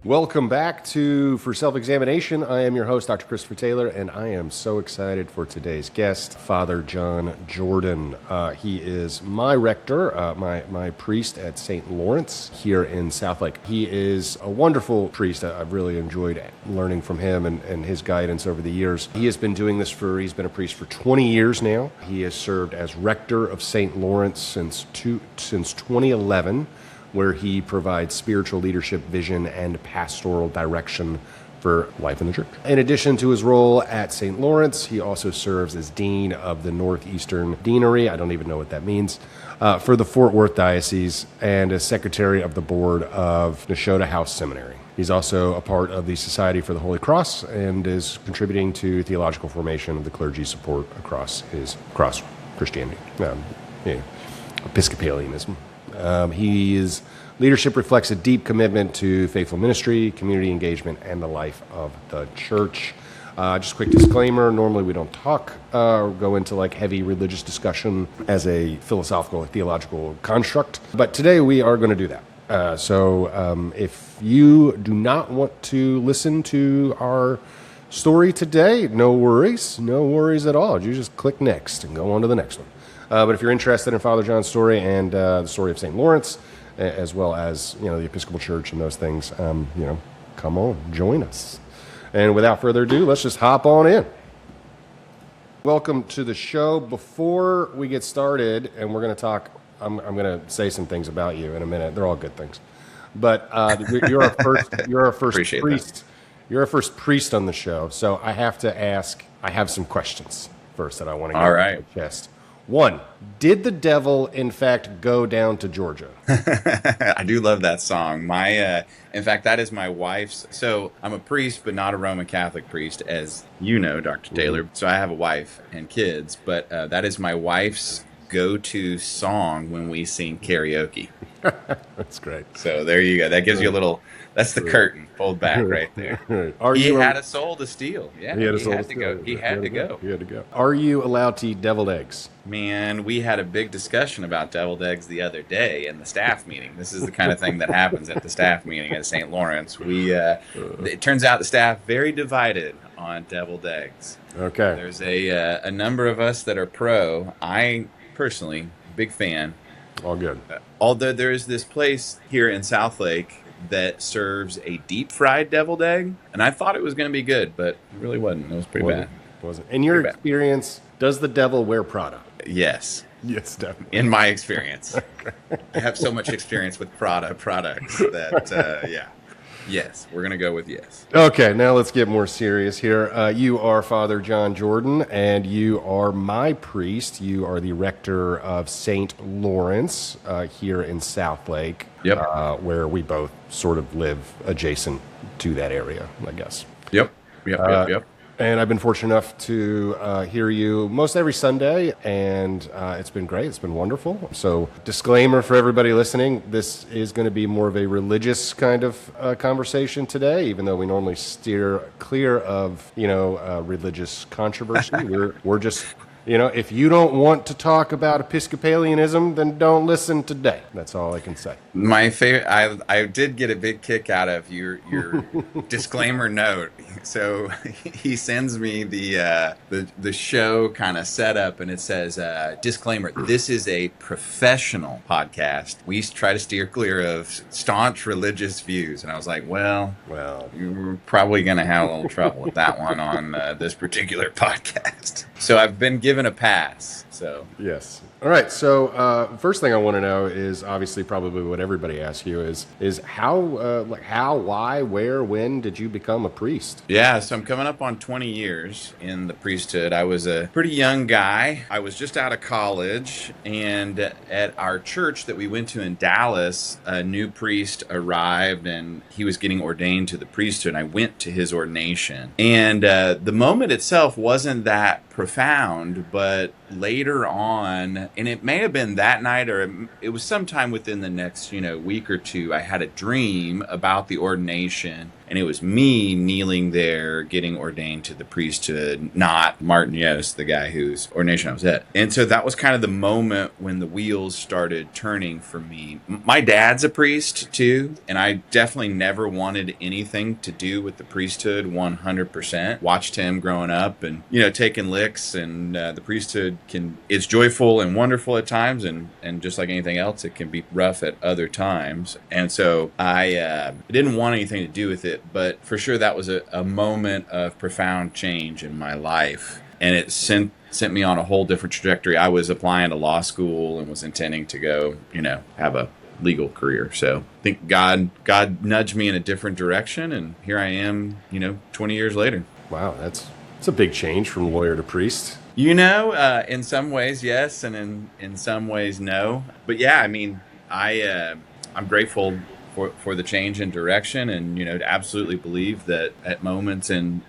Welcome back to For Self-Examination. I am your host, Dr. Christopher Taylor, and I am so excited for today's guest, Father John Jordan. He is my rector, my priest at St. Laurence here in Southlake. He is a wonderful priest. I've really enjoyed learning from him and his guidance over the years. He's been a priest for 20 years now. He has served as rector of St. Laurence since 2011. Where he provides spiritual leadership, vision, and pastoral direction for life in the church. In addition to his role at St. Lawrence, he also serves as Dean of the Northeastern Deanery, I don't even know what that means, for the Fort Worth Diocese, and as Secretary of the Board of Nashotah House Seminary. He's also a part of the Society for the Holy Cross and is contributing to theological formation of the clergy support across Christianity, Episcopalianism. His leadership reflects a deep commitment to faithful ministry, community engagement, and the life of the church. Just a quick disclaimer, normally we don't talk or go into heavy religious discussion as a philosophical, theological construct, but today we are going to do that. So if you do not want to listen to our story today, no worries at all. You just click next and go on to the next one. But if you're interested in Father John's story and the story of St. Lawrence, as well as the Episcopal Church and those things, come on, join us. And without further ado, let's just hop on in. Welcome to the show. Before we get started, and we're going to talk, I'm going to say some things about you in a minute. They're all good things, but you're our first priest. That. You're our first priest on the show, so I have to ask. I have some questions first that I want to get off my chest. One, did the devil, in fact, go down to Georgia? I do love that song. In fact, that is my wife's. So I'm a priest, but not a Roman Catholic priest, as you know, Dr. Taylor. So I have a wife and kids, but that is my wife's go-to song when we sing karaoke. That's great. So there you go. That gives you a little... That's the curtain pulled back right there. He had a soul to steal. Yeah, he had to go. He had to go. Are you allowed to eat deviled eggs? Man, we had a big discussion about deviled eggs the other day in the staff meeting. This is the kind of thing that happens at the staff meeting at St. Lawrence. It turns out the staff very divided on deviled eggs. Okay. There's a number of us that are pro. I personally, big fan. All good. Although there is this place here in Southlake that serves a deep fried deviled egg, and I thought it was going to be good, but it really wasn't. It was pretty bad. Wasn't. In your experience, does the devil wear Prada? Yes. Yes, definitely. In my experience. I have so much experience with Prada products that, Yes, we're going to go with yes. Okay, now let's get more serious here. You are Father John Jordan, and you are my priest. You are the rector of St. Lawrence here in Southlake, where we both sort of live adjacent to that area, I guess. Yep. And I've been fortunate enough to hear you most every Sunday, and it's been great. It's been wonderful. So, disclaimer for everybody listening, this is going to be more of a religious kind of conversation today, even though we normally steer clear of, religious controversy. We're just... if you don't want to talk about Episcopalianism, then don't listen today. That's all I can say. My favorite, I did get a big kick out of your disclaimer note. So he sends me the show kind of setup, and it says, disclaimer, this is a professional podcast. We try to steer clear of staunch religious views. And I was like, well, you're probably going to have a little trouble with that one on this particular podcast. So I've been given a pass. So yes. All right. So first thing I want to know is obviously probably what everybody asks you is how, why, where, when did you become a priest? Yeah. So I'm coming up on 20 years in the priesthood. I was a pretty young guy. I was just out of college, and at our church that we went to in Dallas, a new priest arrived, and he was getting ordained to the priesthood. And I went to his ordination, and the moment itself wasn't that profound, but later on, and it may have been that night or it was sometime within the next week or two, I had a dream about the ordination, And it was me kneeling there getting ordained to the priesthood, not Martin Yost, the guy whose ordination I was at. And so that was kind of the moment when the wheels started turning for me. My dad's a priest too, and I definitely never wanted anything to do with the priesthood 100%. Watched him growing up and, taking licks, and the priesthood it's joyful and wonderful at times, and just like anything else, it can be rough at other times. And so I didn't want anything to do with it, but for sure that was a moment of profound change in my life. And it sent me on a whole different trajectory. I was applying to law school and was intending to go, have a legal career. So I think God nudged me in a different direction, and here I am, 20 years later. Wow, that's a big change from lawyer to priest. In some ways, yes, and in some ways, no. But yeah, I mean, I'm grateful for the change in direction, and to absolutely believe that at moments in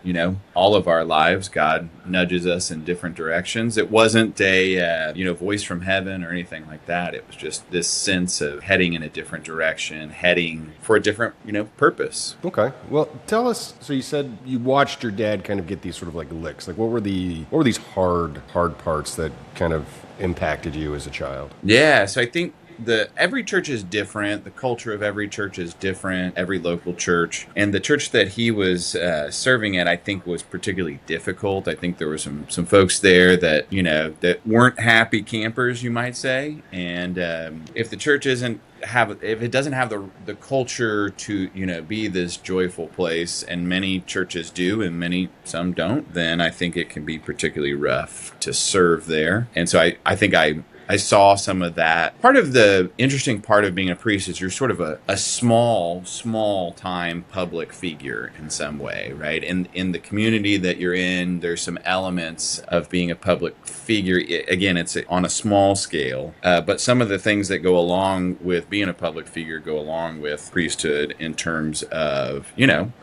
all of our lives, God nudges us in different directions. It wasn't a voice from heaven or anything like that. It was just this sense of heading in a different direction, heading for a different purpose. Okay, well, tell us. So you said you watched your dad kind of get these sort of like licks. Like what were these hard parts that kind of impacted you as a child? Yeah, so I think every church is different. The culture of every church is different, every local church. And the church that he was serving at, I think, was particularly difficult. I think there were some folks there that, that weren't happy campers, you might say. And if the church if it doesn't have the culture to, be this joyful place, and many churches do and some don't, then I think it can be particularly rough to serve there. And so I think I saw some of that. Part of the interesting part of being a priest is you're sort of a small time public figure in some way, right? In the community that you're in, there's some elements of being a public figure. Again, it's on a small scale, but some of the things that go along with being a public figure go along with priesthood in terms of,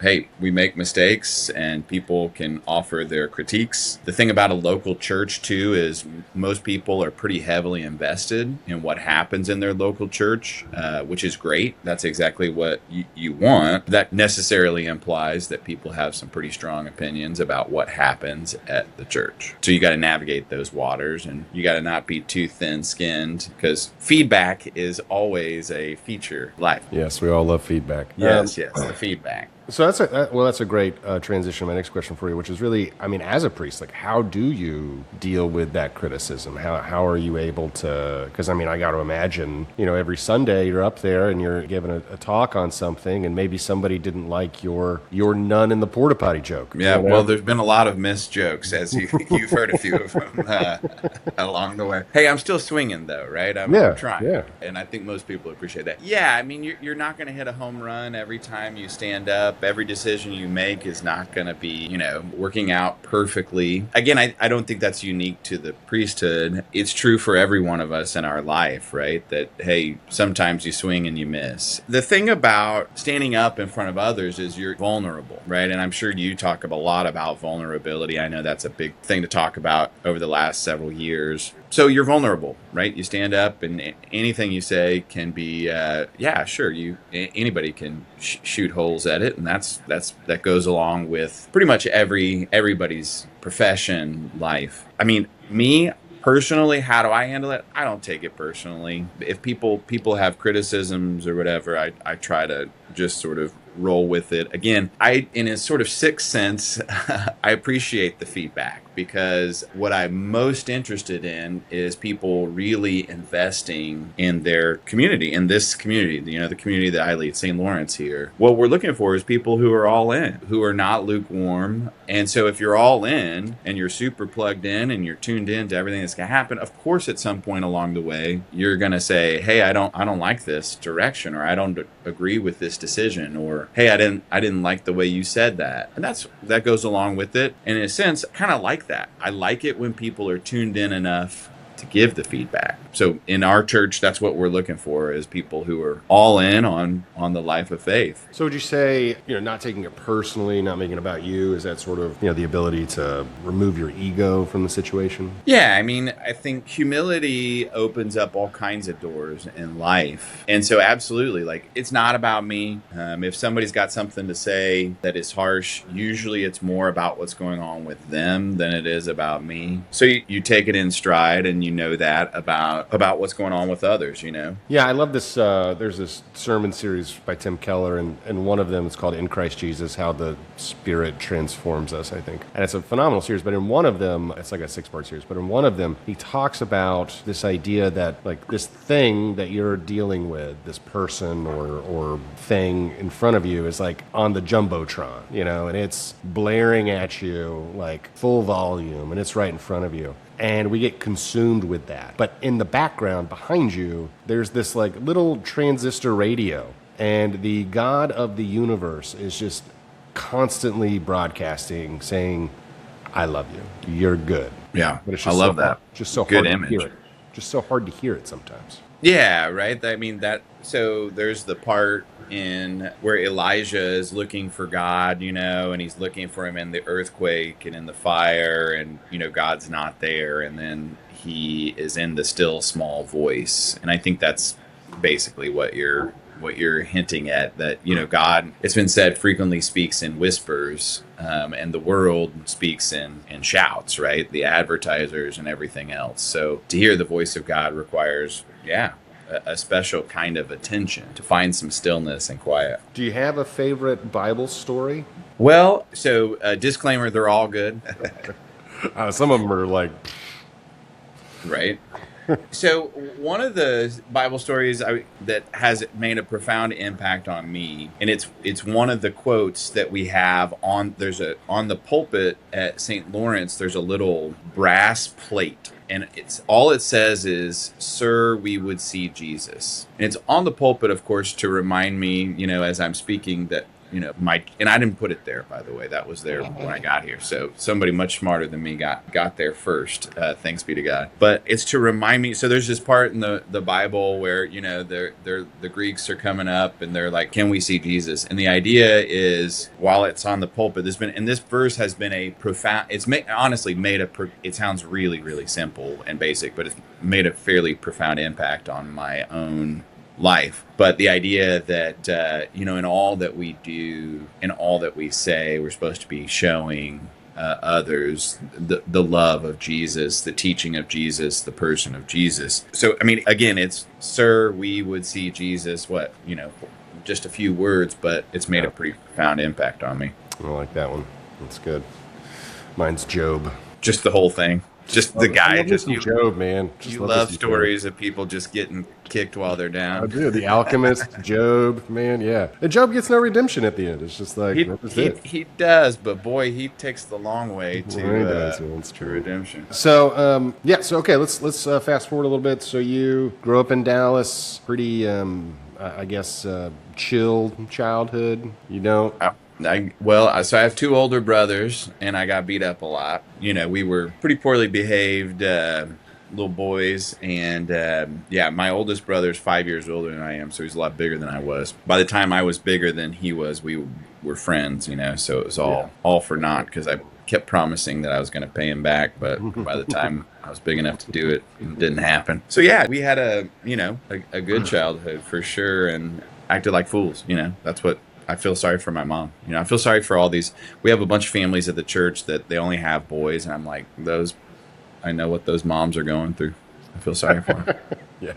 hey, we make mistakes and people can offer their critiques. The thing about a local church too is most people are pretty heavily invested in what happens in their local church, which is great. That's exactly what you want. That necessarily implies that people have some pretty strong opinions about what happens at the church. So you got to navigate those waters, and you got to not be too thin-skinned, because feedback is always a feature of life. Yes, we all love feedback. Yes, the feedback. So that's a great transition to my next question for you, which is really, I mean, as a priest, like, how do you deal with that criticism? How are you able to, because I mean, I got to imagine, every Sunday you're up there and you're giving a talk on something, and maybe somebody didn't like your nun in the porta potty joke. Yeah, well, there's been a lot of missed jokes, as you've heard a few of them along the way. Hey, I'm still swinging though, right? I'm trying. Yeah. And I think most people appreciate that. Yeah, I mean, you're not going to hit a home run every time you stand up. Every decision you make is not going to be, working out perfectly. Again, I don't think that's unique to the priesthood. It's true for every one of us in our life, right? That, hey, sometimes you swing and you miss. The thing about standing up in front of others is you're vulnerable, right? And I'm sure you talk a lot about vulnerability. I know that's a big thing to talk about over the last several years. So you're vulnerable, right? You stand up, and anything you say can be, sure, anybody can shoot holes at it, and that goes along with pretty much everybody's profession, life. I mean, me personally, how do I handle it? I don't take it personally. If people have criticisms or whatever, I try to just sort of roll with it. Again, in a sort of sixth sense, I appreciate the feedback, because what I'm most interested in is people really investing in their community, in this community, the community that I lead, St. Lawrence here. What we're looking for is people who are all in, who are not lukewarm. And so if you're all in and you're super plugged in and you're tuned in to everything that's going to happen, of course, at some point along the way, you're going to say, hey, I don't like this direction, or I don't agree with this decision, or hey, I didn't like the way you said that. And that goes along with it. And in a sense, I kind of like that. I like it when people are tuned in enough to give the feedback. So in our church, that's what we're looking for, is people who are all in on the life of faith. So would you say, not taking it personally, not making it about you, is that sort of, the ability to remove your ego from the situation? Yeah, I mean, I think humility opens up all kinds of doors in life. And so absolutely, like, it's not about me. If somebody's got something to say that is harsh, usually it's more about what's going on with them than it is about me. So you take it in stride, and you know that about what's going on with others, Yeah, I love this. There's this sermon series by Tim Keller, and one of them is called In Christ Jesus, How the Spirit Transforms Us, I think. And it's a phenomenal series, but in one of them, it's like a 6-part series, but in one of them, he talks about this idea that, like, this thing that you're dealing with, this person or thing in front of you is like on the Jumbotron, and it's blaring at you like full volume, and it's right in front of you. And we get consumed with that. But in the background behind you, there's this like little transistor radio, and the God of the universe is just constantly broadcasting, saying, I love you. You're good. Yeah, but it's I just love that. Just so good hard image. to hear it. Just so hard to hear it sometimes. Yeah, right. I mean so there's the part in where Elijah is looking for God, and he's looking for him in the earthquake and in the fire, and God's not there, and then he is in the still small voice. And I think that's basically what you're hinting at, that God, it's been said, frequently speaks in whispers, and the world speaks in shouts, right? The advertisers and everything else. So to hear the voice of God requires a special kind of attention, to find some stillness and quiet. Do you have a favorite Bible story? Well, so disclaimer, they're all good. Some of them are like, right? So one of the Bible stories that has made a profound impact on me, and it's one of the quotes that we have on the pulpit at St. Lawrence. There's a little brass plate, and all it says is, "Sir, we would see Jesus." And it's on the pulpit, of course, to remind me, as I'm speaking, that and I didn't put it there, by the way. That was there when I got here. So somebody much smarter than me got there first. Thanks be to God. But it's to remind me. So there's this part in the Bible where the Greeks are coming up, and they're like, "Can we see Jesus?" And the idea is, while it's on the pulpit, this verse has been a profound. It's honestly made it sounds really, really simple and basic, but it's made a fairly profound impact on my own life. But the idea that in all that we do, in all that we say, we're supposed to be showing others the love of Jesus, the teaching of Jesus, the person of Jesus. So I mean, again, it's, "Sir, we would see Jesus." Just a few words, but it's made a pretty profound impact on me. I like that one. That's good. Mine's Job. Just the whole thing. Just the guy. Just Job, man. You love stories of people just getting kicked while they're down. I do. The Alchemist, Job, man, yeah. And Job gets no redemption at the end. It's just like, he does, but boy, he takes the long way to redemption. So, okay, let's fast forward a little bit. So you grew up in Dallas, pretty, I guess, chill childhood, So I have two older brothers, and I got beat up a lot. We were pretty poorly behaved little boys, and my oldest brother is 5 years older than I am, so he's a lot bigger than I was. By the time I was bigger than he was, we were friends, so it was all for naught, because I kept promising that I was going to pay him back, but by the time I was big enough to do it, it didn't happen. So we had a good childhood for sure, and acted like fools. That's what I feel sorry for. My mom. I feel sorry for all these. We have a bunch of families at the church that they only have boys, and I'm like, I know what those moms are going through. I feel sorry for them. Yeah.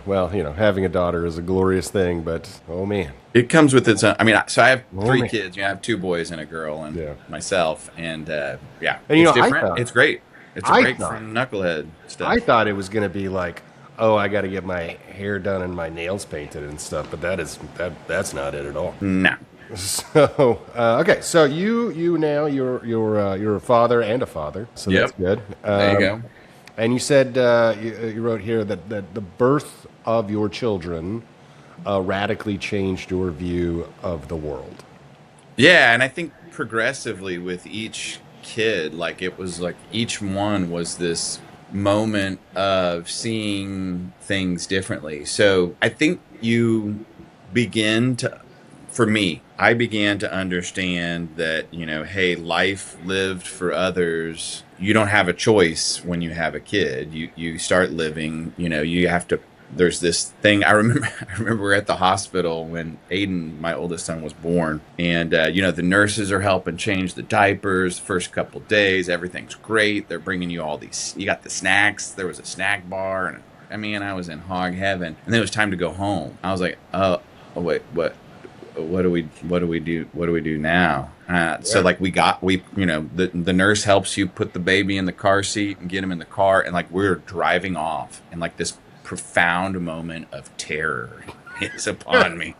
Well, having a daughter is a glorious thing, but oh man, it comes with its own. I mean, so I have three kids. I have two boys and a girl, and myself, and and it's different. It's great. It's a break from knucklehead stuff. I thought it was going to be like, oh, I got to get my hair done and my nails painted and stuff, but that's not it at all. No. So okay, so you're a father and a father, so that's good. There you go. And you said you wrote here that the birth of your children radically changed your view of the world. Yeah, and I think progressively with each kid, like it was like each one was this moment of seeing things differently. So I think you begin to, for me, I began to understand that, hey, life lived for others. You don't have a choice when you have a kid. You start living, you have to. There's this thing I remember. I remember we're at the hospital when Aiden, my oldest son, was born, and the nurses are helping change the diapers. First couple days, everything's great. They're bringing you all these. You got the snacks. There was a snack bar, and I was in hog heaven. And then it was time to go home. I was like, oh wait, what? What do we do now? So like the nurse helps you put the baby in the car seat and get him in the car, and like we're driving off, and like this profound moment of terror hits upon me.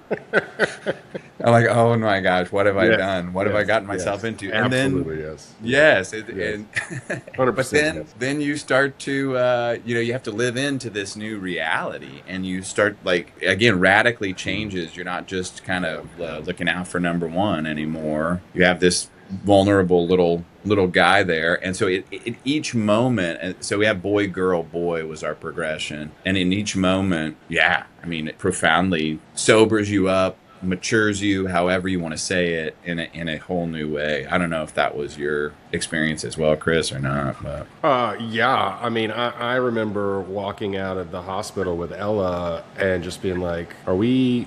I'm like, oh my gosh, what have I done? What have I gotten myself into? And absolutely, then, yes. And 100%, but then you start to, you have to live into this new reality, and you start again, radically changes. You're not just kind of looking out for number one anymore. You have this vulnerable little guy there, and so it each moment, so we have boy, girl, boy was our progression, and in each moment, it profoundly sobers you up, matures you, however you want to say it, in a whole new way. I don't know if that was your experience as well, Chris, or not, but I remember walking out of the hospital with Ella and just being like, we're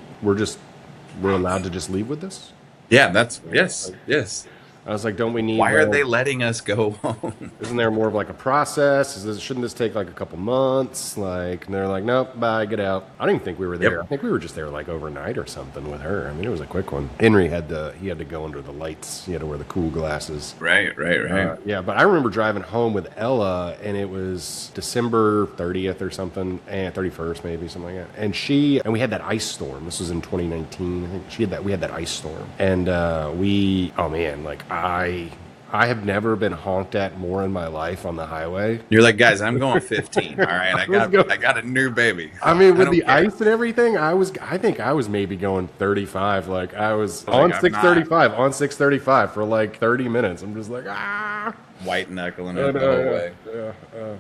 allowed to just leave with this? Yes. I was like, don't we need... Why are they letting us go home? Isn't there more of like a process? Shouldn't this take like a couple months? And they're like, nope, bye, get out. I didn't even think we were there. Yep. I think we were just there like overnight or something with her. It was a quick one. Henry had to go under the lights. He had to wear the cool glasses. Right. But I remember driving home with Ella, and it was December 30th or something, and 31st maybe, something like that. And we had that ice storm. This was in 2019. I think we had that ice storm. And I have never been honked at more in my life on the highway. You're like, guys, I'm going 15. All right, I got a new baby. With the ice and everything, I think I was maybe going 35. Like I was on 635 for like 30 minutes. I'm just like, white knuckling it the whole way.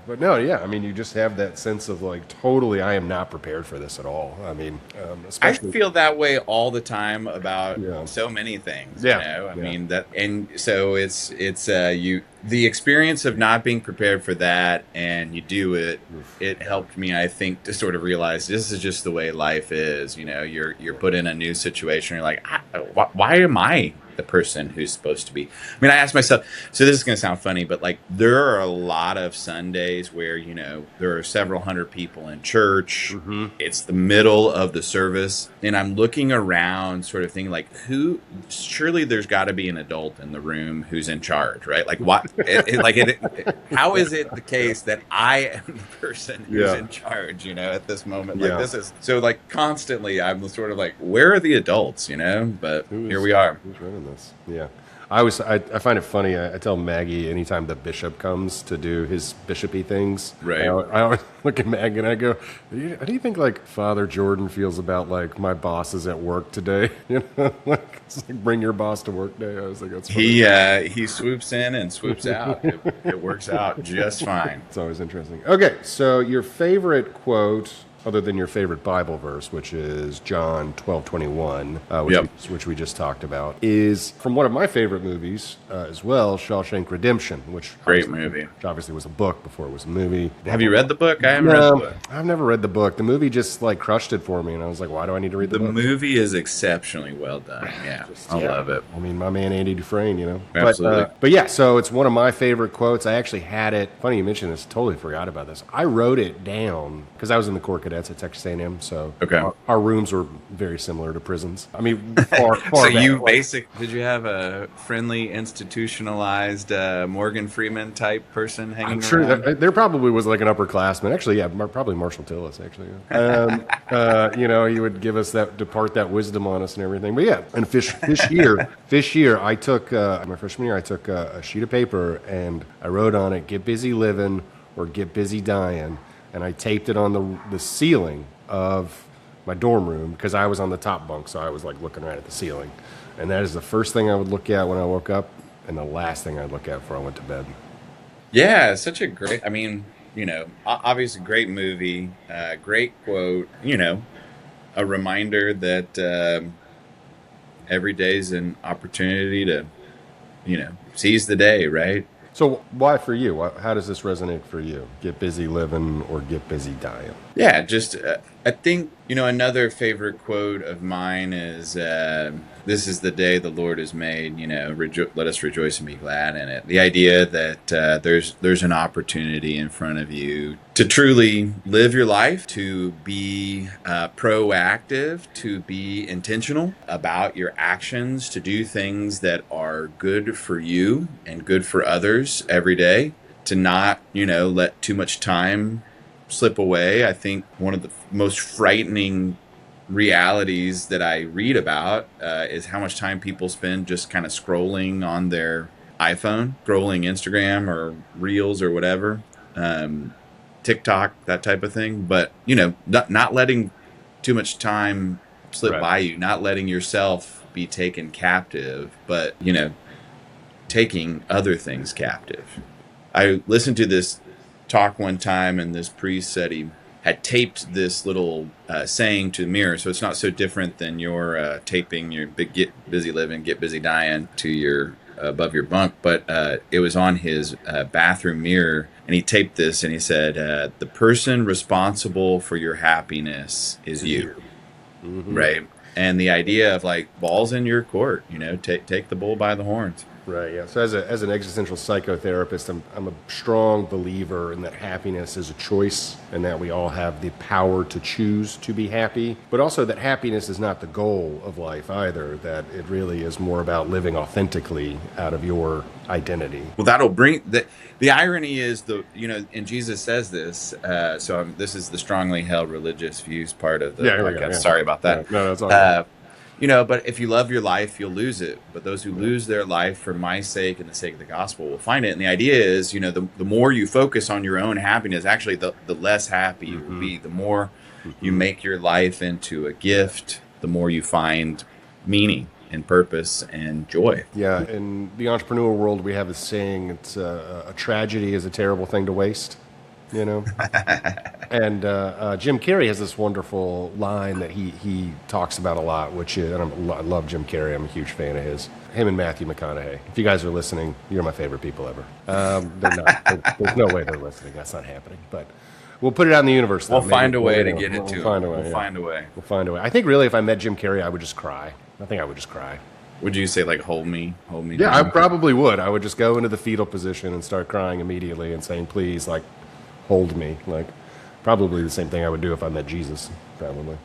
But no, you just have that sense of like, totally, I am not prepared for this at all. I feel that way all the time about so many things. And so it's the experience of not being prepared for that, and you do it. It helped me, I think, to sort of realize this is just the way life is. You're put in a new situation. You're like, why am I the person who's supposed to be? I asked myself, so this is going to sound funny, but like there are a lot of Sundays where, there are several hundred people in church. Mm-hmm. It's the middle of the service, and I'm looking around sort of thinking like, surely there's got to be an adult in the room who's in charge, right? Like what, how is it the case that I am the person who's in charge, at this moment? Like this is, so like constantly I'm sort of like, where are the adults, but here we are. Who's running this? Yeah. I find it funny. I tell Maggie anytime the bishop comes to do his bishopy things. Right. I always look at Maggie and I go, how do you think like Father Jordan feels about like my boss is at work today? It's like bring your boss to work day. I was like, that's funny. He swoops in and swoops out. It works out just fine. It's always interesting. Okay, so your favorite quote, other than your favorite Bible verse, which is John 12:21, which we just talked about, is from one of my favorite movies as well, Shawshank Redemption, which obviously was a book before it was a movie. Have you read the book? I haven't read the book. I've never read the book. The movie just like crushed it for me, and I was like, why do I need to read the book? The movie is exceptionally well done. Yeah, I love it. My man Andy Dufresne, Absolutely. But yeah, so it's one of my favorite quotes. I actually had it. Funny you mentioned this. Totally forgot about this. I wrote it down because I was in the Corps Cadets at Texas A&M, so our rooms were very similar to prisons. Far so did you have a friendly, institutionalized Morgan Freeman type person hanging around? I'm sure there probably was like an upperclassman. Actually, probably Marshall Tillis, actually. He would give us depart that wisdom on us and everything. But yeah, and fish year, I took, my freshman year, I took a sheet of paper and I wrote on it, get busy living or get busy dying. And I taped it on the ceiling of my dorm room because I was on the top bunk, so I was like looking right at the ceiling. And that is the first thing I would look at when I woke up and the last thing I'd look at before I went to bed. Yeah, such a great. I mean, obviously great movie, great quote. A reminder that every day's an opportunity to, seize the day, right? So why for you? How does this resonate for you? Get busy living or get busy dying? Yeah, just I think another favorite quote of mine is "This is the day the Lord has made. Let us rejoice and be glad in it." The idea that there's an opportunity in front of you to truly live your life, to be proactive, to be intentional about your actions, to do things that are good for you and good for others every day. To not let too much time slip away. I think one of the most frightening realities that I read about is how much time people spend just kind of scrolling on their iPhone, scrolling Instagram or Reels or whatever, TikTok, that type of thing. But, not letting too much time slip by you, not letting yourself be taken captive, but, taking other things captive. I listened to this talk one time, and this priest said he had taped this little saying to the mirror, so it's not so different than your taping your "get busy living, get busy dying" to your above your bunk, but it was on his bathroom mirror, and he taped this, and he said, "The person responsible for your happiness is you." Mm-hmm. Right? And the idea of like balls in your court, take the bull by the horns. Right, yeah. So as an existential psychotherapist, I'm a strong believer in that happiness is a choice and that we all have the power to choose to be happy, but also that happiness is not the goal of life either, that it really is more about living authentically out of your identity. Well, that'll bring the irony is and Jesus says this, this is the strongly held religious views part of the podcast. Yeah. Sorry about that. No, that's all right. But if you love your life, you'll lose it. But those who lose their life for my sake and the sake of the gospel will find it. And the idea is, the more you focus on your own happiness, actually, the less happy you will be. The more you make your life into a gift, the more you find meaning and purpose and joy. Yeah, in the entrepreneurial world, we have a saying, it's a tragedy is a terrible thing to waste. And Jim Carrey has this wonderful line that he talks about a lot, which is, and I love Jim Carrey. I'm a huge fan of his. Him and Matthew McConaughey. If you guys are listening, you're my favorite people ever. They're not. There's no way they're listening. That's not happening. But we'll put it out in the universe. We'll find a way to get it to them. We'll find a way. We'll find a way. I think really if I met Jim Carrey, I would just cry. I think I would just cry. Would you say like, hold me? Yeah, down? I probably would. I would just go into the fetal position and start crying immediately and saying, please, like, hold me. Like, probably the same thing I would do if I met Jesus, probably.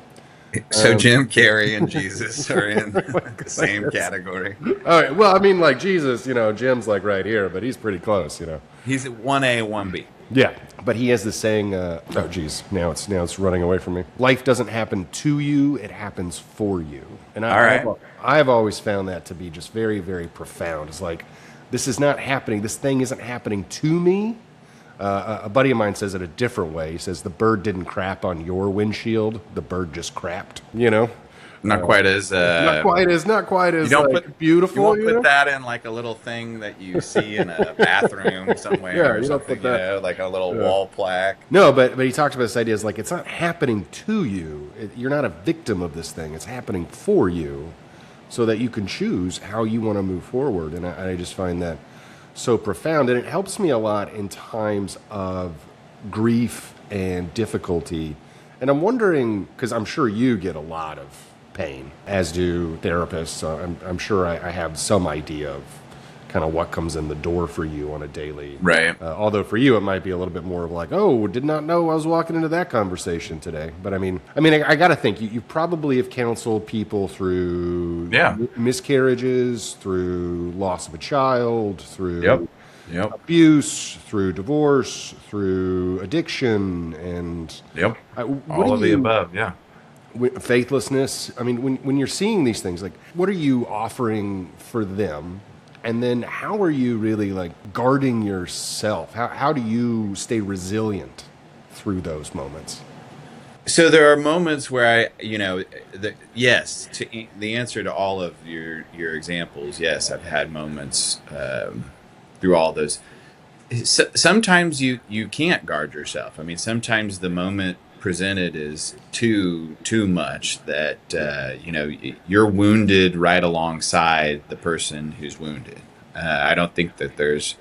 So Jim Carrey and Jesus are in the same category. All right. Well, I mean, like Jesus, Jim's like right here, but he's pretty close, He's at 1A, 1B. Yeah, but he has this saying, oh, geez, now it's running away from me. Life doesn't happen to you, it happens for you. And I've always found that to be just very, very profound. It's like, this is not happening, this thing isn't happening to me. A buddy of mine says it a different way. He says, the bird didn't crap on your windshield, the bird just crapped, Not quite as not quite as you don't put, beautiful. You won't put that in like a little thing that you see in a bathroom somewhere or something, like a little wall plaque. No, but he talks about this idea is like it's not happening to you. You're not a victim of this thing. It's happening for you, so that you can choose how you want to move forward. And I just find that so profound, and it helps me a lot in times of grief and difficulty. And I'm wondering, because I'm sure you get a lot of pain, as do therapists. So I'm sure I have some idea of kind of what comes in the door for you on a daily. Right. Although for you, it might be a little bit more of like, oh, did not know I was walking into that conversation today. But I got to think you probably have counseled people through miscarriages, through loss of a child, through abuse, through divorce, through addiction, and all of the above. Yeah. Faithlessness. I mean, when you're seeing these things, like, what are you offering for them? And then how are you really like guarding yourself? How do you stay resilient through those moments? So there are moments where yes, the answer to all of your examples, yes, I've had moments through all those. Sometimes you can't guard yourself. I mean, sometimes the moment presented is too much that you're wounded right alongside the person who's wounded. I don't think that there's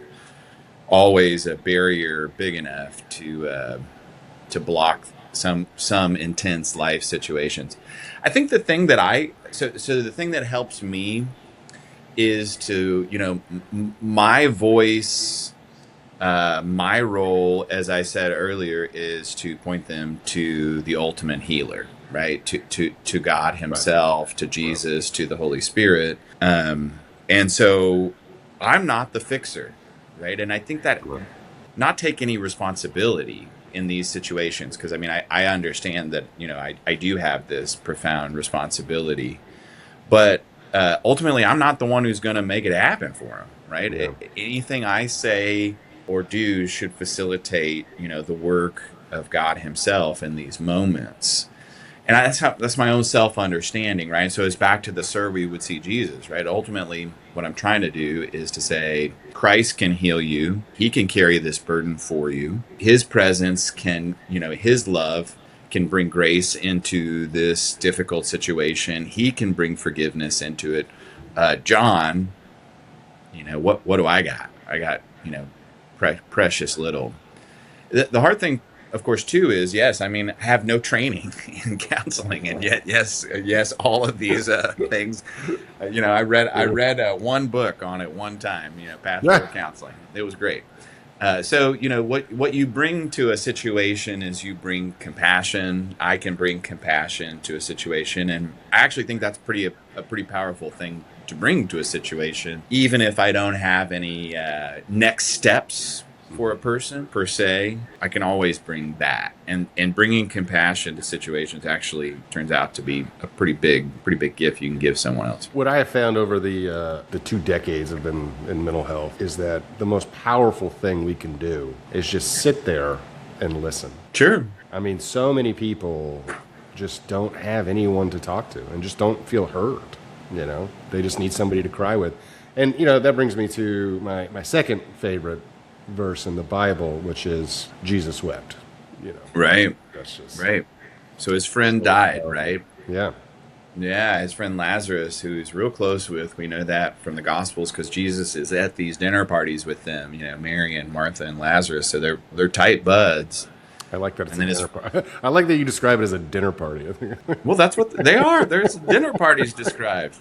always a barrier big enough to block some intense life situations. I think the thing that the thing that helps me is to my voice, my role, as I said earlier, is to point them to the ultimate healer, right? To God Himself, to Jesus, to the Holy Spirit, and so I'm not the fixer, right? And I think that not take any responsibility in these situations, because I mean I understand that I do have this profound responsibility, but ultimately I'm not the one who's going to make it happen for him, right? Anything I say or do should facilitate the work of God Himself in these moments. And that's my own self-understanding, right? So it's back to the "Sir, we would see Jesus," right? Ultimately, what I'm trying to do is to say, Christ can heal you. He can carry this burden for you. His presence can, His love can bring grace into this difficult situation. He can bring forgiveness into it. John, what do I got? I got, precious little. The hard thing, of course, too, is yes. I mean, I have no training in counseling, and yet, yes, all of these things. I read one book on it one time. Pastoral counseling. It was great. So what you bring to a situation is you bring compassion. I can bring compassion to a situation, and I actually think that's a pretty powerful thing to bring to a situation, even if I don't have any next steps for a person per se. I can always bring that, and bringing compassion to situations actually turns out to be a pretty big gift you can give someone else. What I have found over the 2 decades I've been in mental health is that the most powerful thing we can do is just sit there and listen. Sure. I mean, so many people just don't have anyone to talk to and just don't feel heard. They just need somebody to cry with. And that brings me to my second favorite verse in the Bible, which is Jesus wept. Right. That's just right. So his friend died, right? Yeah. Yeah, his friend Lazarus, who he's real close with. We know that from the Gospels because Jesus is at these dinner parties with them. Mary and Martha and Lazarus. So they're tight buds. I like that it's a dinner party. I like that you describe it as a dinner party. Well, that's what they are. There's dinner parties described.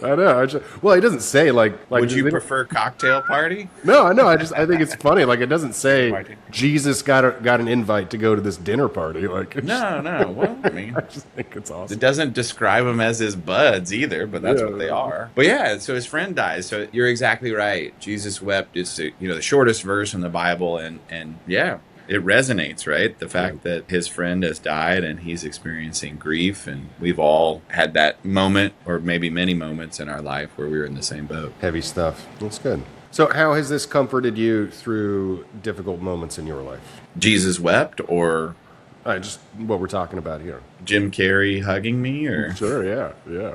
I know. Well, it doesn't say like. Would you prefer cocktail party? No, I know. I think it's funny. Like, it doesn't say Jesus got an invite to go to this dinner party. Like, no. Well, I mean, I just think it's awesome. It doesn't describe them as his buds either, but that's what they are. But yeah, so his friend dies. So you're exactly right. Jesus wept is the shortest verse in the Bible, and yeah. It resonates, right? The fact that his friend has died and he's experiencing grief, and we've all had that moment, or maybe many moments in our life where we were in the same boat. Heavy stuff. That's good. So how has this comforted you through difficult moments in your life? Jesus wept, or just what we're talking about here. Jim Carrey hugging me, or Sure, yeah.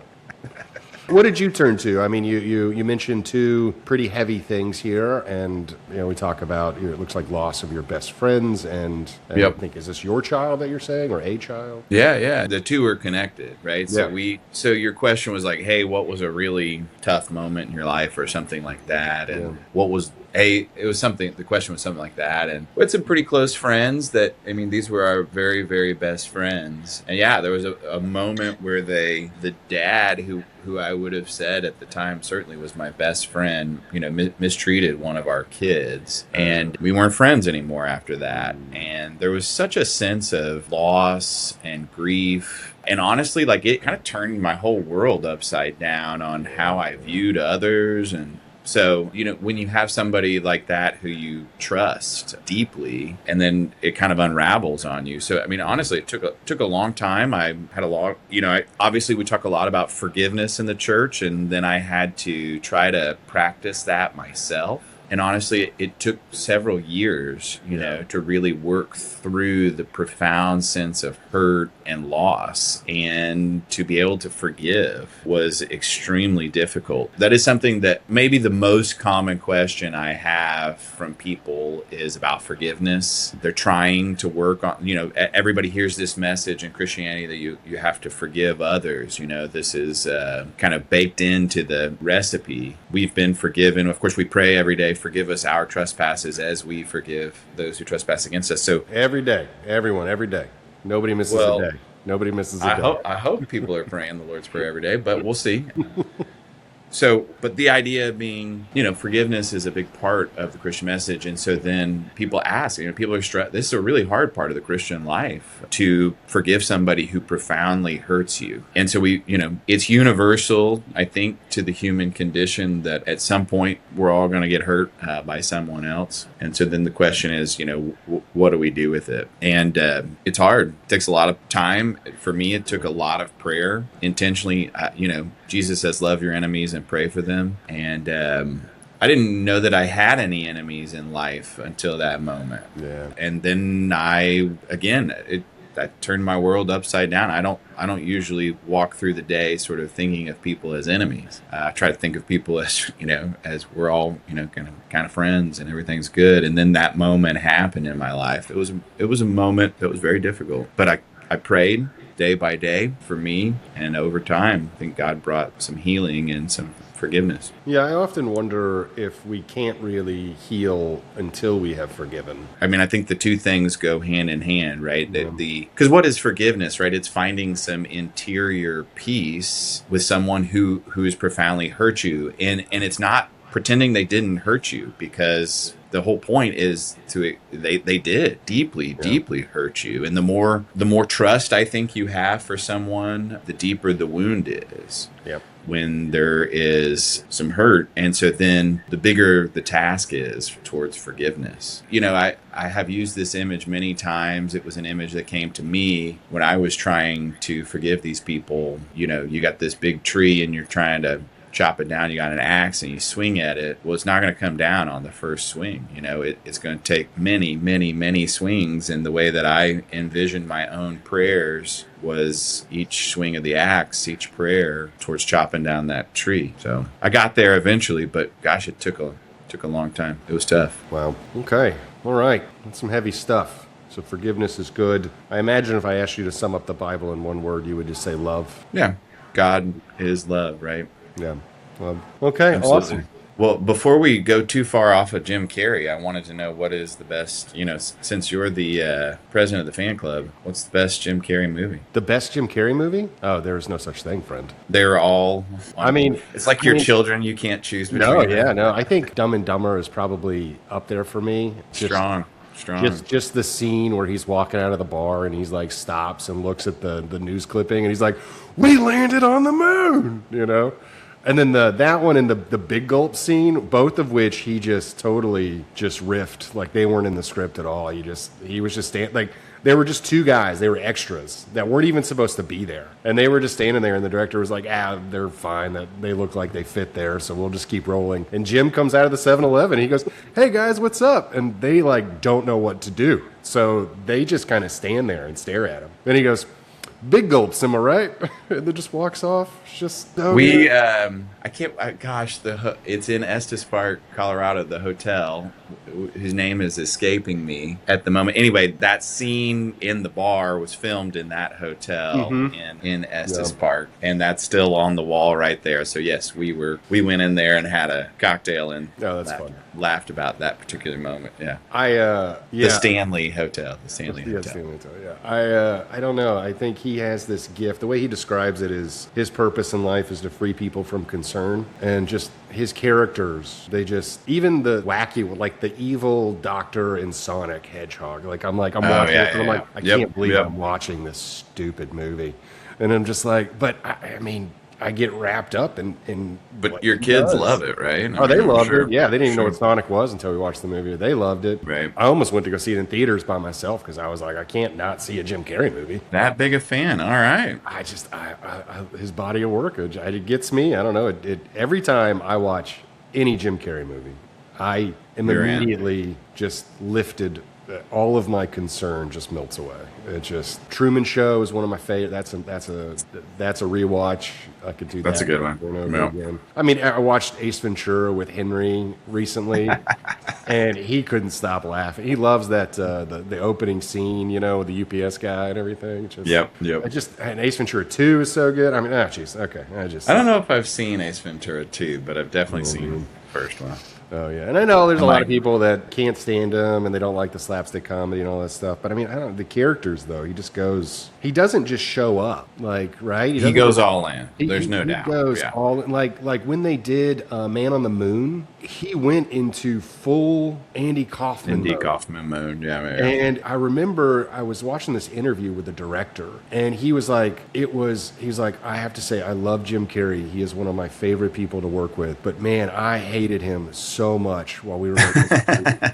What did you turn to? I mean, you mentioned 2 pretty heavy things here, and we talk about it looks like loss of your best friends, and yep. I think, is this your child that you're saying, or a child? Yeah. The 2 are connected, right? Yeah. So your question was like, hey, what was a really tough moment in your life, or something like that, and what was the question was something like that, and we had some pretty close friends that, I mean, these were our very, very best friends, and yeah, there was a moment where the dad who I would have said at the time certainly was my best friend, mistreated one of our kids, and we weren't friends anymore after that, and there was such a sense of loss and grief. And honestly, like, it kind of turned my whole world upside down on how I viewed others. And so, when you have somebody like that who you trust deeply, and then it kind of unravels on you. So, I mean, honestly, it took a long time. I had a lot, obviously we talk a lot about forgiveness in the church, and then I had to try to practice that myself. And honestly, it took several years, to really work through the profound sense of hurt and loss, and to be able to forgive was extremely difficult. That is something that maybe the most common question I have from people is about forgiveness. They're trying to work on, everybody hears this message in Christianity that you have to forgive others. This is kind of baked into the recipe. We've been forgiven. Of course, we pray every day, forgive us our trespasses as we forgive those who trespass against us. So every day, everyone, every day. Nobody misses a day. Nobody misses a day. I hope people are praying the Lord's Prayer every day, but we'll see. So, but the idea being, forgiveness is a big part of the Christian message. And so then people ask, people are this is a really hard part of the Christian life, to forgive somebody who profoundly hurts you. And so it's universal, I think, to the human condition that at some point we're all going to get hurt by someone else. And so then the question is, what do we do with it? And it's hard. It takes a lot of time. For me, it took a lot of prayer intentionally. Jesus says, love your enemies and pray for them. And I didn't know that I had any enemies in life until that moment. Yeah. And then I turned my world upside down. I don't usually walk through the day sort of thinking of people as enemies. I try to think of people as, as we're all, kind of friends and everything's good. And then that moment happened in my life. It was a moment that was very difficult, but I prayed day by day for me, and over time, I think God brought some healing and some forgiveness. Yeah, I often wonder if we can't really heal until we have forgiven. I mean, I think the two things go hand in hand, right? Yeah. Because what is forgiveness, right? It's finding some interior peace with someone who has profoundly hurt you, and it's not pretending they didn't hurt you, because the whole point is they did deeply hurt you. And the more trust I think you have for someone, the deeper the wound is. Yep. When there is some hurt. And so then the bigger the task is towards forgiveness. I have used this image many times. It was an image that came to me when I was trying to forgive these people. You got this big tree and you're trying to chop it down. You got an axe and you swing at it. Well, it's not going to come down on the first swing. It's going to take many swings. And the way that I envisioned my own prayers was each swing of the axe, each prayer towards chopping down that tree. So I got there eventually, but gosh, it took a long time. It was tough. Wow. Okay. All right. That's some heavy stuff. So forgiveness is good. I imagine if I asked you to sum up the Bible in one word, you would just say love. Yeah. God is love, right? Yeah. Okay. Absolutely. Awesome. Well, before we go too far off of Jim Carrey, I wanted to know what is the best, since you're the president of the fan club, what's the best Jim Carrey movie? The best Jim Carrey movie? Oh, there is no such thing, friend. They're all... it's like your children. You can't choose between them. No. I think Dumb and Dumber is probably up there for me. Strong. Just the scene where he's walking out of the bar and he's like stops and looks at the news clipping and he's like, "We landed on the moon," And then that one and the big gulp scene, both of which he just totally just riffed, like they weren't in the script at all. He was just standing, like they were just two guys, they were extras that weren't even supposed to be there, and they were just standing there. And the director was like, they're fine, that they look like they fit there, so we'll just keep rolling. And Jim comes out of the 7-Eleven, he goes, "Hey guys, what's up?" And they like don't know what to do, so they just kind of stand there and stare at him. Then he goes, "Big gulps, am I right?" And then just walks off. It's just it's in Estes Park, Colorado, the hotel, whose name is escaping me at the moment. Anyway, that scene in the bar was filmed in that hotel in Estes Park, and that's still on the wall right there. So yes, we went in there and had a cocktail and laughed about that particular moment. Yeah. The Stanley Hotel. The Stanley Hotel. Yeah. I don't know. I think he has this gift. The way he describes it is his purpose in life is to free people from concern, and just his characters, even the wacky, like the evil doctor in Sonic Hedgehog, I'm watching it and I'm like, I can't believe I'm watching this stupid movie. And I'm just like, but I mean, I get wrapped up in But your kids love it, right? They loved it. Yeah, they didn't even know what Sonic was until we watched the movie. They loved it. Right. I almost went to go see it in theaters by myself because I was like, I can't not see a Jim Carrey movie. That big a fan. All right. I his body of work, it gets me. I don't know. Every time I watch any Jim Carrey movie, I am You're in. immediately just lifted. All of my concern just melts away. It just Truman Show is one of my favorite. That's a rewatch. I could do that. That's a good one. Over and over Yeah. again. I mean, I watched Ace Ventura with Henry recently, and he couldn't stop laughing. He loves that the opening scene, with the UPS guy and everything. Just, Yep. And Ace Ventura 2 is so good. I mean, jeez, okay. I don't know if I've seen Ace Ventura 2, but I've definitely seen the first one. Oh yeah, and I know there's a lot of people that can't stand him and they don't like the slapstick comedy and all that stuff. But I mean, I don't. The characters though, he just goes. He doesn't just show up, right? He goes all in. There's no doubt. He goes all in. Like when they did Man on the Moon, he went into full Andy Kaufman mode. Yeah. And I remember I was watching this interview with the director, and he was like, I have to say, I love Jim Carrey. He is one of my favorite people to work with. But man, I hated him so much while we were making this movie.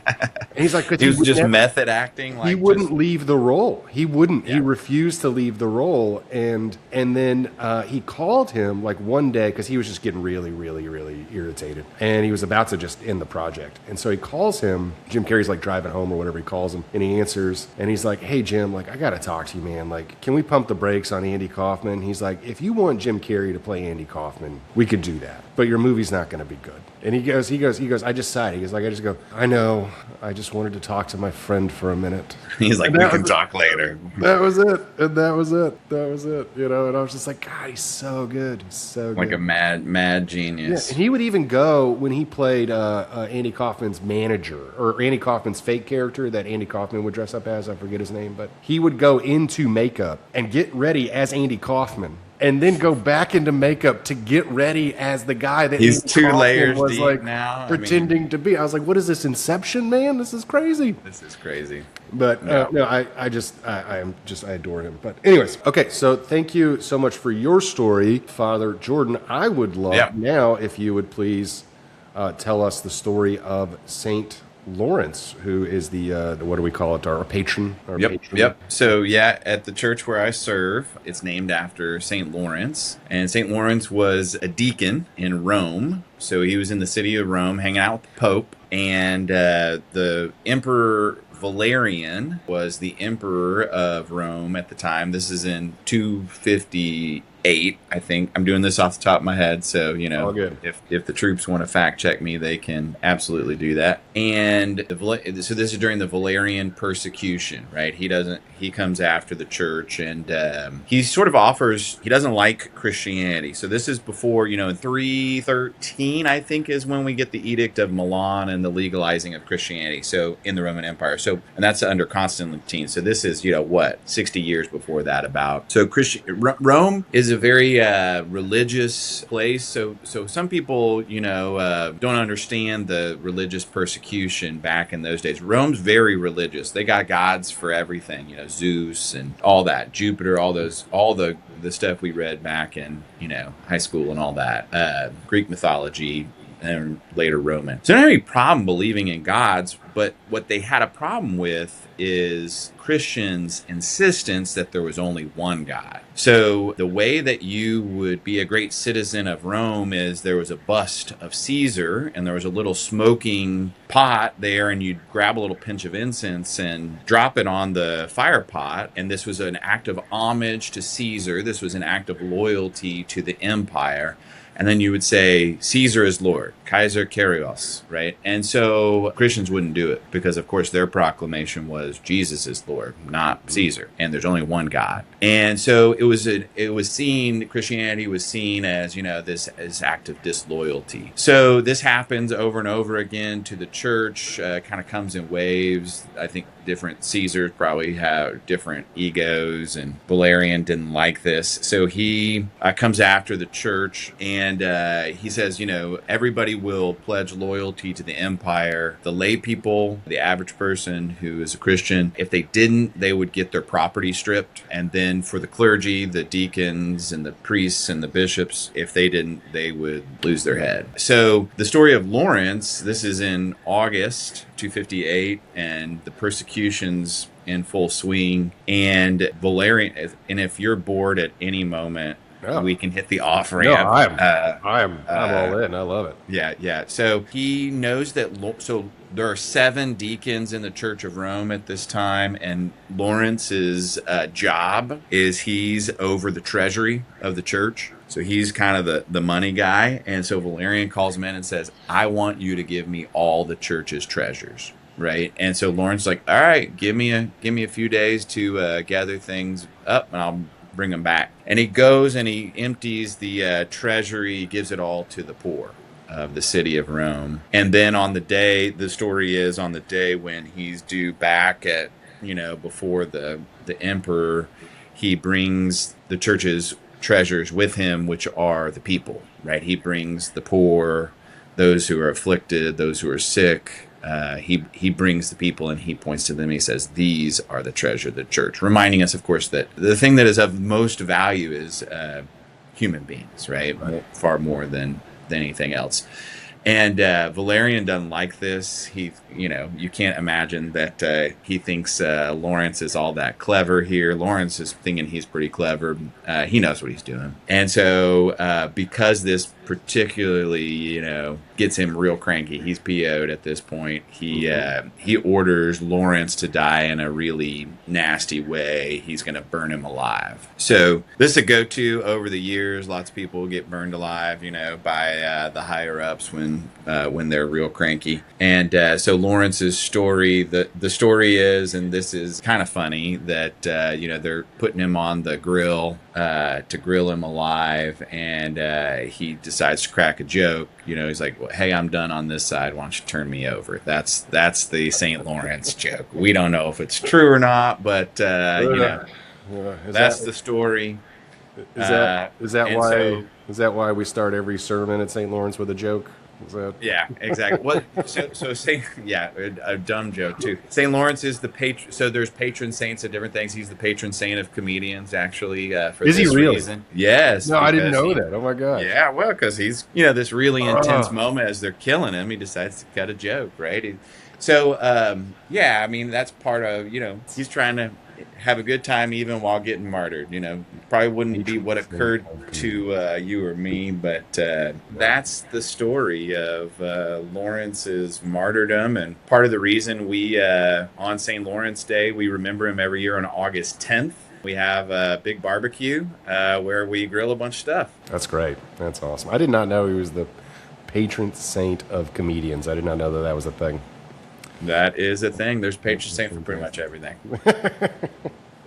And he's like, he was just method acting. He wouldn't leave the role. He wouldn't. Yeah. He refused to leave the role. And then he called him like one day because he was just getting really, really, really irritated. And he was about to just end the project. And so he calls him. Jim Carrey's like driving home or whatever. He calls him and he answers. And he's like, hey, Jim, like, I got to talk to you, man. Like, can we pump the brakes on Andy Kaufman? He's like, if you want Jim Carrey to play Andy Kaufman, we could do that. But your movie's not going to be good. And he goes, I just sighed. He goes, I just go, I know. I just wanted to talk to my friend for a minute. He's like, we can talk later. That was it. And that was it. And I was just like, God, he's so good. He's so good. Like a mad genius. Yeah, and he would even go when he played Andy Kaufman's manager or Andy Kaufman's fake character that Andy Kaufman would dress up as. I forget his name, but he would go into makeup and get ready as Andy Kaufman. And then go back into makeup to get ready as the guy that he's 2 layers was deep like now. Pretending to be. I was like, "What is this, Inception, man? This is crazy." This is crazy. But no, I adore him. But anyways, okay. So thank you so much for your story, Father Jordan. I would love now if you would please tell us the story of Saint Laurence, who is the what do we call it? Our patron. Yep. So at the church where I serve, it's named after Saint Laurence, and Saint Laurence was a deacon in Rome. So he was in the city of Rome, hanging out with the Pope, and the Emperor Valerian was the emperor of Rome at the time. This is in 258, I think. I'm doing this off the top of my head, so all good. If the troops want to fact check me, they can absolutely do that. And so this is during the Valerian persecution, right? He comes after the church, and he sort of offers. He doesn't like Christianity. So this is before, in 313, I think, is when we get the Edict of Milan and the legalizing of Christianity. So in the Roman Empire. So, and that's under Constantine. So this is, 60 years before that about. So Rome is a very religious place. So some people, don't understand the religious persecution back in those days. Rome's very religious. They got gods for everything, Zeus and all that, Jupiter, all the stuff we read back in, high school and all that, Greek mythology, and later Roman. So they don't have any problem believing in gods, but what they had a problem with is Christians' insistence that there was only one God. So the way that you would be a great citizen of Rome is there was a bust of Caesar, and there was a little smoking pot there, and you'd grab a little pinch of incense and drop it on the fire pot, and this was an act of homage to Caesar. This was an act of loyalty to the empire. And then you would say, Caesar is Lord, Kaiser Kyrios, right? And so Christians wouldn't do it because, of course, their proclamation was Jesus is Lord, not Caesar, and there's only one God. And so Christianity was seen as, this act of disloyalty. So this happens over and over again to the church, kind of comes in waves. I think different Caesars probably have different egos, and Valerian didn't like this. So he comes after the church, and he says, everybody will pledge loyalty to the empire. The lay people, the average person who is a Christian, if they didn't, they would get their property stripped. And then for the clergy, the deacons and the priests and the bishops, if they didn't, they would lose their head. So the story of Laurence, this is in August 258, and the persecutions in full swing. And Valerian, and if you're bored at any moment, Yeah. we can hit the off No, ramp. I'm all in. I love it. Yeah, yeah. So he knows that. So there are 7 deacons in the Church of Rome at this time, and Lawrence's job is he's over the treasury of the church. So he's kind of the money guy. And so Valerian calls him in and says, "I want you to give me all the church's treasures." Right. And so Lawrence is like, "All right, give me a few days to gather things up, and I'll bring them back." And he goes and he empties the treasury, gives it all to the poor of the city of Rome. And then on the day, the story is on the day when he's due back at, before the emperor, he brings the church's treasures with him, which are the people, right? He brings the poor, those who are afflicted, those who are sick. He brings the people and he points to them. He says, "These are the treasure of the church," reminding us, of course, that the thing that is of most value is human beings, right? Far more than anything else. And Valerian doesn't like this. You can't imagine that he thinks Lawrence is all that clever here. Lawrence is thinking he's pretty clever. He knows what he's doing. And so because this particularly, gets him real cranky, he's PO'd at this point. He orders Lawrence to die in a really nasty way. He's going to burn him alive. So this is a go-to over the years. Lots of people get burned alive, by the higher ups when they're real cranky. And so Lawrence's story, the story is, and this is kind of funny, that they're putting him on the grill to grill him alive, and he decides to crack a joke. He's like, "Well, hey, I'm done on this side. Why don't you turn me over?" That's the St. Lawrence joke. We don't know if it's true or not, but that's the story. Is that why we start every sermon at St. Lawrence with a joke? Yeah, exactly. Well, a dumb joke too. St. Lawrence is the patron. So there's patron saints of different things. He's the patron saint of comedians, actually. For is this he really? Reason. Yes. No, I didn't know that. Oh my god. Yeah, well, because he's this really intense moment as they're killing him. He decides to cut a joke, right? That's part of he's trying to have a good time even while getting martyred. Probably wouldn't be what occurred to you or me, but that's the story of Lawrence's martyrdom. And part of the reason we, on St. Lawrence Day, we remember him every year on August 10th. We have a big barbecue where we grill a bunch of stuff. That's great. That's awesome. I did not know he was the patron saint of comedians. I did not know that was a thing. That is a thing. There's patron saint for pretty much everything.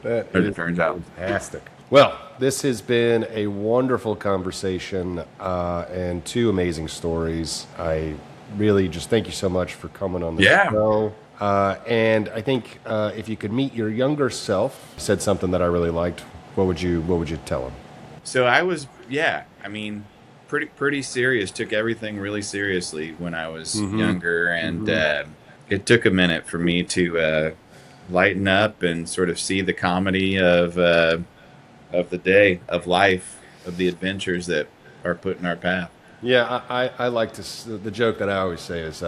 It turns out fantastic. Well, this has been a wonderful conversation and 2 amazing stories. I really just thank you so much for coming on the show. And I think if you could meet your younger self, said something that I really liked, what would you tell him? So I was, pretty serious. Took everything really seriously when I was younger, and it took a minute for me to lighten up and sort of see the comedy of the day, of life, of the adventures that are put in our path. Yeah, I like the joke that I always say is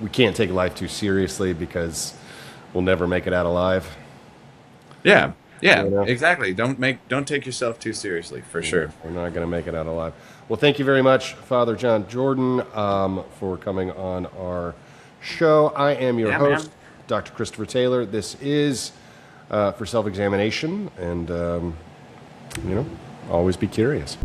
we can't take life too seriously because we'll never make it out alive. Yeah, exactly. Don't take yourself too seriously, for sure. We're not going to make it out alive. Well, thank you very much, Father John Jordan, for coming on our show. I am your host, Dr. Christopher Taylor. This is for self-examination, and always be curious.